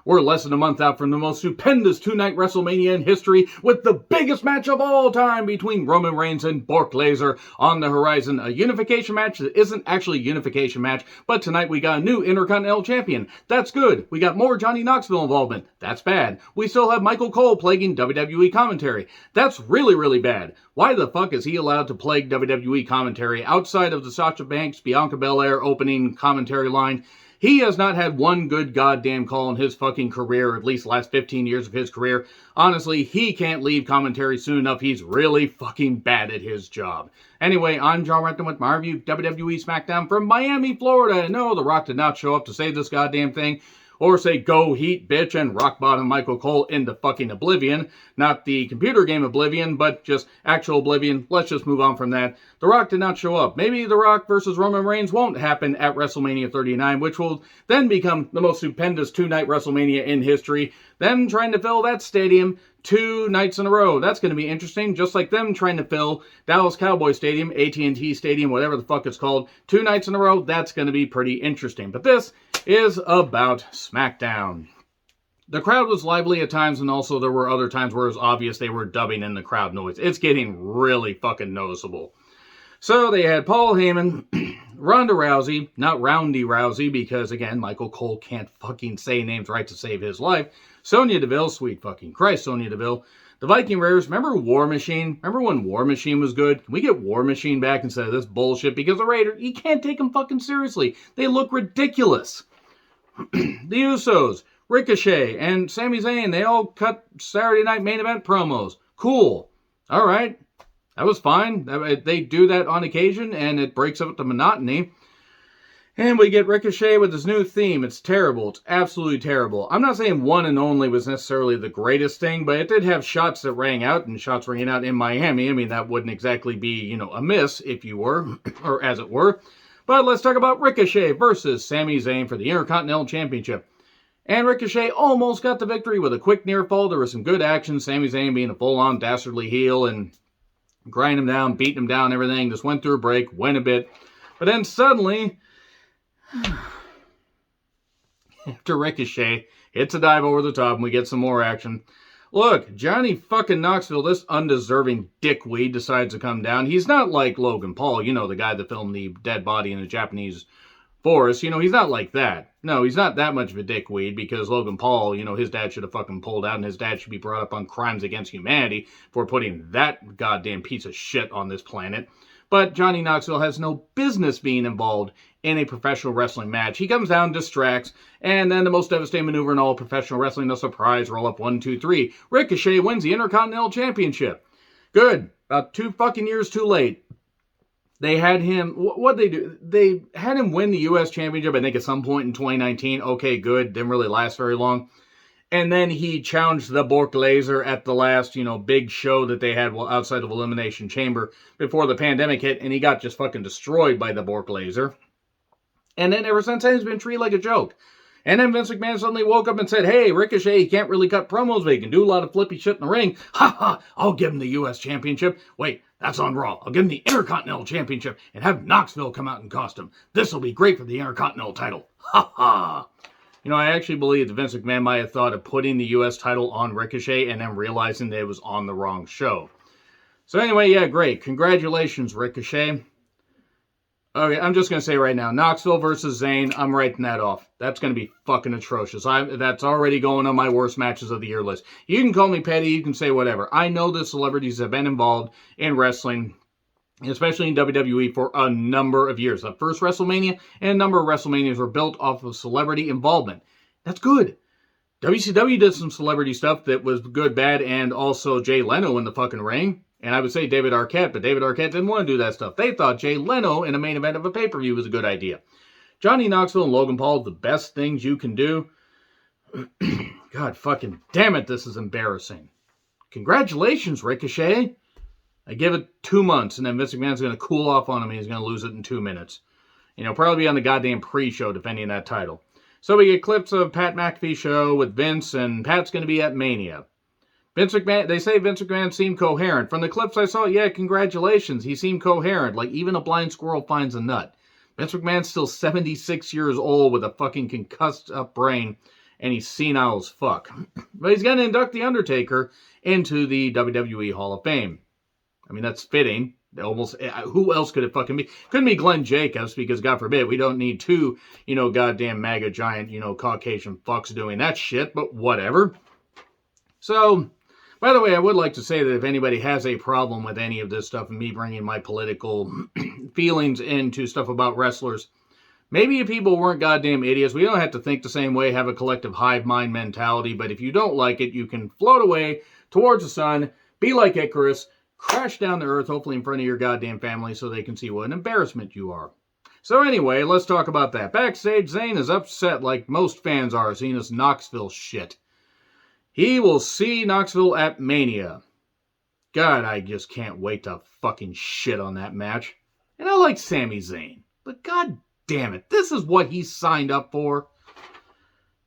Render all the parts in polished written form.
We're less than a month out from the most stupendous two-night WrestleMania in history, with the biggest match of all time between Roman Reigns and Brock Lesnar on the horizon. A unification match that isn't actually a unification match, but tonight we got a new Intercontinental Champion. That's good. We got more Johnny Knoxville involvement. That's bad. We still have Michael Cole plaguing WWE commentary. That's really, really bad. Why the fuck is he allowed to plague WWE commentary outside of the Sasha Banks, Bianca Belair opening commentary line? He has not had one good goddamn call in his fucking career, at least the last 15 years of his career. Honestly, he can't leave commentary soon enough. He's really fucking bad at his job. Anyway, I'm John Renton with my review WWE Smackdown from Miami, Florida. No, The Rock did not show up to save this goddamn thing, or say, go heat, bitch, and rock bottom Michael Cole into fucking oblivion. Not the computer game Oblivion, but just actual Oblivion. Let's just move on from that. The Rock did not show up. Maybe The Rock versus Roman Reigns won't happen at WrestleMania 39, which will then become the most stupendous two-night WrestleMania in history. Them trying to fill that stadium 2 nights in a row. That's going to be interesting, just like them trying to fill Dallas Cowboy Stadium, AT&T Stadium, whatever the fuck it's called, 2 nights in a row. That's going to be pretty interesting. But this is about Smackdown. The crowd was lively at times, and also there were other times where it was obvious they were dubbing in the crowd noise. It's getting really fucking noticeable. So they had Paul Heyman, Ronda Rousey, not Roundy Rousey, because again, Michael Cole can't fucking say names right to save his life. Sonia Deville, sweet fucking Christ, Sonia Deville. The Viking Raiders, remember War Machine? Remember when War Machine was good? Can we get War Machine back instead of this bullshit? Because the Raiders, you can't take them fucking seriously. They look ridiculous. The Usos, Ricochet, and Sami Zayn, they all cut Saturday Night Main Event promos. Cool. All right. That was fine. They do that on occasion, and it breaks up the monotony. And we get Ricochet with his new theme. It's terrible. It's absolutely terrible. I'm not saying One and Only was necessarily the greatest thing, but it did have shots that rang out, and shots ringing out in Miami. I mean, that wouldn't exactly be, a miss, if you were, or as it were. But let's talk about Ricochet versus Sami Zayn for the Intercontinental Championship. And Ricochet almost got the victory with a quick near fall. There was some good action. Sami Zayn being a full-on dastardly heel and grinding him down, beating him down, everything. Just went through a break, went a bit. But then suddenly, after Ricochet hits a dive over the top and we get some more action. Look, Johnny fucking Knoxville, this undeserving dickweed, decides to come down. He's not like Logan Paul, the guy that filmed the dead body in the Japanese forest. He's not like that. No, he's not that much of a dickweed, because Logan Paul, his dad should have fucking pulled out, and his dad should be brought up on crimes against humanity for putting that goddamn piece of shit on this planet. But Johnny Knoxville has no business being involved in a professional wrestling match. He comes down, distracts, and then the most devastating maneuver in all professional wrestling, the surprise roll up 1, 2, 3. Ricochet wins the Intercontinental Championship. Good. About 2 fucking years too late. They had him, what'd they do? They had him win the U.S. Championship, I think, at some point in 2019. Okay, good. Didn't really last very long. And then he challenged the Brock Lesnar at the last, big show that they had outside of Elimination Chamber before the pandemic hit, and he got just fucking destroyed by the Brock Lesnar. And then ever since then, he's been treated like a joke. And then Vince McMahon suddenly woke up and said, hey, Ricochet, he can't really cut promos, but he can do a lot of flippy shit in the ring. Ha ha, I'll give him the U.S. Championship. Wait, that's on Raw. I'll give him the Intercontinental Championship and have Knoxville come out in costume. This will be great for the Intercontinental title. Ha ha. I actually believe that Vince McMahon might have thought of putting the U.S. title on Ricochet and then realizing that it was on the wrong show. So anyway, yeah, great. Congratulations, Ricochet. Okay, I'm just going to say right now, Knoxville versus Zayn, I'm writing that off. That's going to be fucking atrocious. That's already going on my worst matches of the year list. You can call me petty, you can say whatever. I know that celebrities have been involved in wrestling, especially in WWE, for a number of years. The first WrestleMania and a number of WrestleManias were built off of celebrity involvement. That's good. WCW did some celebrity stuff that was good, bad, and also Jay Leno in the fucking ring. And I would say David Arquette, but David Arquette didn't want to do that stuff. They thought Jay Leno in a main event of a pay-per-view was a good idea. Johnny Knoxville and Logan Paul, the best things you can do. God fucking damn it, this is embarrassing. Congratulations, Ricochet. I give it 2 months, and then Vince McMahon's going to cool off on him, and he's going to lose it in 2 minutes. Probably be on the goddamn pre-show defending that title. So we get clips of Pat McAfee's show with Vince, and Pat's going to be at Mania. Vince McMahon, they say Vince McMahon seemed coherent. From the clips I saw, yeah, congratulations. He seemed coherent. Like, even a blind squirrel finds a nut. Vince McMahon's still 76 years old with a fucking concussed up brain. and he's senile as fuck. But he's going to induct The Undertaker into the WWE Hall of Fame. I mean, that's fitting. Almost, who else could it fucking be? Couldn't be Glenn Jacobs, because God forbid, we don't need two, goddamn MAGA giant, Caucasian fucks doing that shit, but whatever. So, by the way, I would like to say that if anybody has a problem with any of this stuff and me bringing my political feelings into stuff about wrestlers, maybe if people weren't goddamn idiots. We don't have to think the same way, have a collective hive mind mentality, but if you don't like it, you can float away towards the sun, be like Icarus, crash down to earth, hopefully in front of your goddamn family so they can see what an embarrassment you are. So anyway, let's talk about that. Backstage, Zayn is upset like most fans are seeing this Knoxville shit. He will see Knoxville at Mania. God, I just can't wait to fucking shit on that match. And I like Sami Zayn, but god damn it, this is what he signed up for.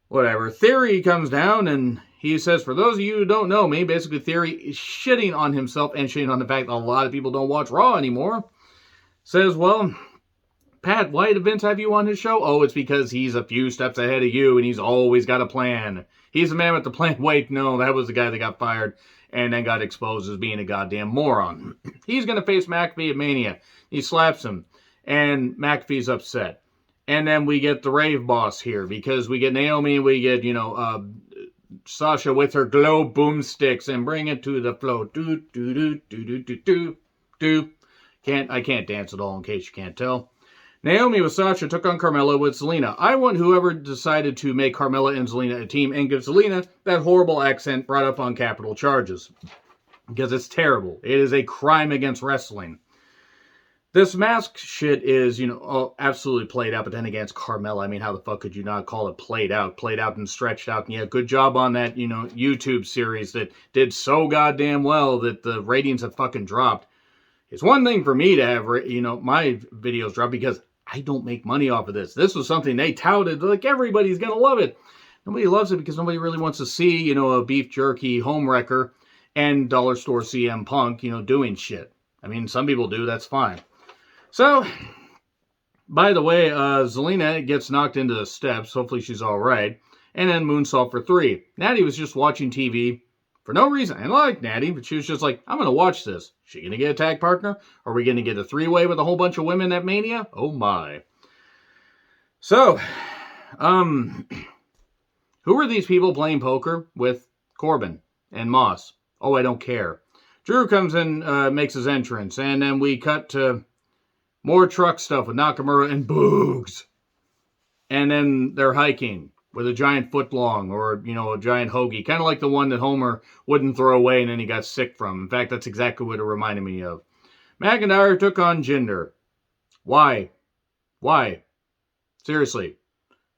Whatever. Theory comes down and he says, for those of you who don't know me, basically Theory is shitting on himself and shitting on the fact that a lot of people don't watch Raw anymore. Says, well, Pat, why did Vince have you on his show? Oh, it's because he's a few steps ahead of you and he's always got a plan. He's the man with the plan. Wait, no, that was the guy that got fired and then got exposed as being a goddamn moron. He's going to face McAfee at Mania. He slaps him and McAfee's upset. And then we get the rave boss here because we get Naomi and we get, Sasha with her glow boomsticks and bring it to the floor. Do, do, do, do, do, do, do, do. I can't dance at all in case you can't tell. Naomi with Sasha took on Carmella with Zelina. I want whoever decided to make Carmella and Zelina a team and give Zelina that horrible accent brought up on capital charges. Because it's terrible. It is a crime against wrestling. This mask shit is, absolutely played out, but then again, it's Carmella. I mean, how the fuck could you not call it played out? Played out and stretched out. And yeah, good job on that, YouTube series that did so goddamn well that the ratings have fucking dropped. It's one thing for me to have, my videos drop because I don't make money off of this. This was something they touted, like everybody's gonna love it. Nobody loves it because nobody really wants to see, a beef jerky homewrecker and dollar store CM Punk, doing shit. I mean, some people do, that's fine. So, by the way, Zelina gets knocked into the steps. Hopefully she's all right. And then moonsault for 3. Natty was just watching TV for no reason. I like Natty, but she was just like, I'm going to watch this. Is she going to get a tag partner? Are we going to get a 3-way with a whole bunch of women at Mania? Oh my. So, who are these people playing poker with Corbin and Moss? Oh, I don't care. Drew comes in, makes his entrance, and then we cut to more truck stuff with Nakamura and Boogs. And then they're hiking with a giant footlong or, a giant hoagie. Kind of like the one that Homer wouldn't throw away and then he got sick from. In fact, that's exactly what it reminded me of. McIntyre took on Jinder. Why? Why? Seriously.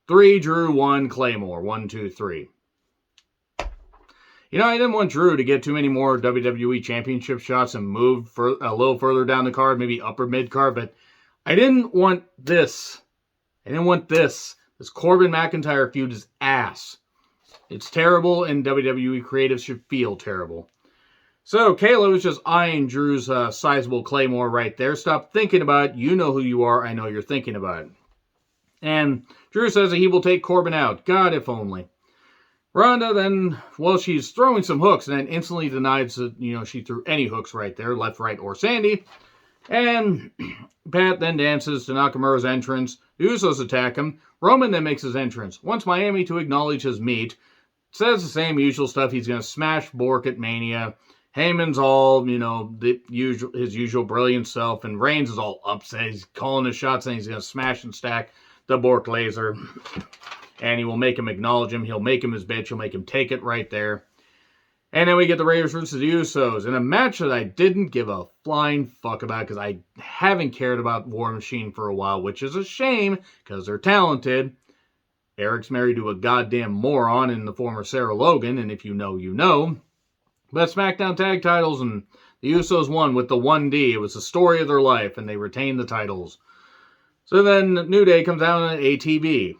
3, Drew, 1, Claymore. 1, 2, 3. I didn't want Drew to get too many more WWE Championship shots and move a little further down the card, maybe upper mid-card, but I didn't want this. This Corbin-McIntyre feud is ass. It's terrible, and WWE creatives should feel terrible. So, Kayla was just eyeing Drew's sizable Claymore right there. Stop thinking about it. You know who you are. I know you're thinking about it. And Drew says that he will take Corbin out. God, if only. Ronda then, she's throwing some hooks and then instantly denies that, she threw any hooks right there, left, right, or Sandy. And Pat then dances to Nakamura's entrance. The Usos attack him. Roman then makes his entrance. Wants Miami to acknowledge his meat. Says the same usual stuff. He's going to smash Bork at Mania. Heyman's all, his usual brilliant self. And Reigns is all upset. He's calling his shots and he's going to smash and stack the Bork laser. And he will make him acknowledge him. He'll make him his bitch. He'll make him take it right there. And then we get the Raiders versus the Usos in a match that I didn't give a flying fuck about because I haven't cared about War Machine for a while, which is a shame because they're talented. Eric's married to a goddamn moron in the former Sarah Logan, and if you know, you know. But Smackdown tag titles, and the Usos won with the 1D. It was the story of their life, and they retained the titles. So then New Day comes out on ATV.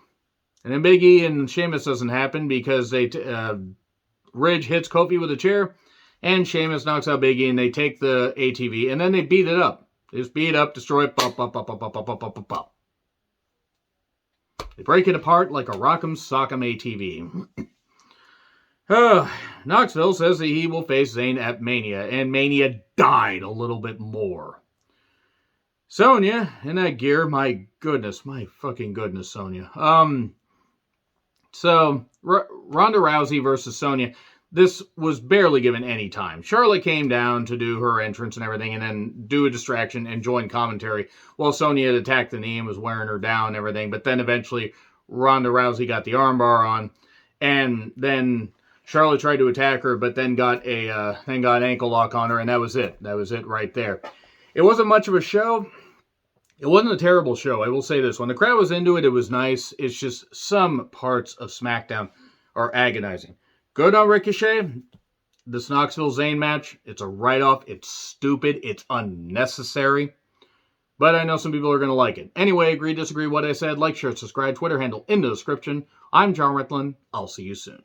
And then Big E and Sheamus doesn't happen because Ridge hits Kofi with a chair, and Sheamus knocks out Big E, and they take the ATV, and then they beat it up. They just beat it up, destroy it, pop, pop, pop, pop, pop, pop, pop, pop, pop. They break it apart like a Rock'em Sock'em ATV. Knoxville says that he will face Zayn at Mania, and Mania died a little bit more. Sonia in that gear, my fucking goodness, Sonia. So Ronda Rousey versus Sonia. This was barely given any time. Charlotte came down to do her entrance and everything, and then do a distraction and join commentary while Sonia had attacked the knee and was wearing her down and everything. But then eventually Ronda Rousey got the armbar on, and then Charlotte tried to attack her, but then got ankle lock on her, and that was it. That was it right there. It wasn't much of a show. It wasn't a terrible show. I will say this: when the crowd was into it, it was nice. It's just some parts of SmackDown are agonizing. Good on Ricochet. This Knoxville Zayn match, it's a write-off. It's stupid. It's unnecessary. But I know some people are going to like it. Anyway, agree, disagree what I said. Like, share, subscribe, Twitter handle in the description. I'm John Ritlin. I'll see you soon.